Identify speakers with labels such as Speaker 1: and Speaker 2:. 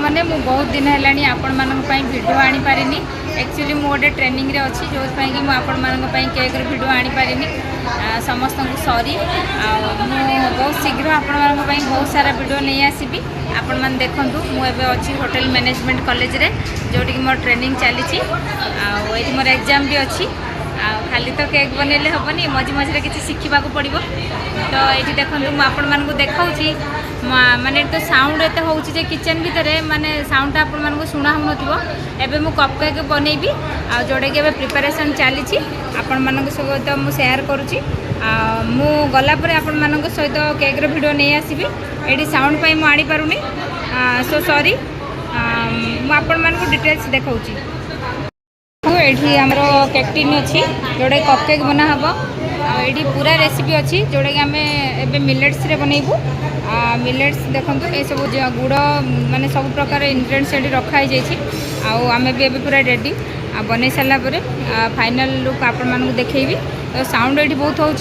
Speaker 1: मैंने बहुत दिन है आपण मानक वीडियो आनी पारिनी एक्चुअली मु गोटे ट्रेनिंग रे अच्छी जो कि आपण मानक केक वीडियो आनी पारिनी समस्त को सॉरी बहुत शीघ्र आपण मानक बहुत सारा वीडियो नहीं आसबि आपण मैंने देखूँ मुझे अच्छी होटल मैनेजमेंट कॉलेज रे जोटी मोर ट्रेनिंग चली मोर एग्जाम भी अच्छी खाली तो केक बनइले हेनी मझे मझे किसी शिखा पड़ो तो ये देखो मुझे देखा माने तो साउंड एत हो किचन भितर माने साउंड आपण मानक शुणा हो एबे मु कप केक बनइबी जोड़े कि प्रिपरेशन चली आपण मानक सहित मु शेयर करुच्ची मु गला पर आपण मानक सहित केक रो वीडियो नहीं आसबि एडी साउंड पाई मु आनी पारुनी सो सॉरी मु आपण मानक डिटेल्स देखाउची ये आमर केक टिन अच्छी जोड़े कप केक बना हम ये पूरा रेसिपी अच्छी जोड़ा कि आम ए मिलेट्स रे बनइबू मिलेट्स देखो ये सब गुड़ माने सब प्रकार इनग्रेडिएंट्स ये रखाई जाइए आम भी पूरा रेडी बन सारापर फाइनल लुक आपण मानक देखी तो साउंड ये बहुत हो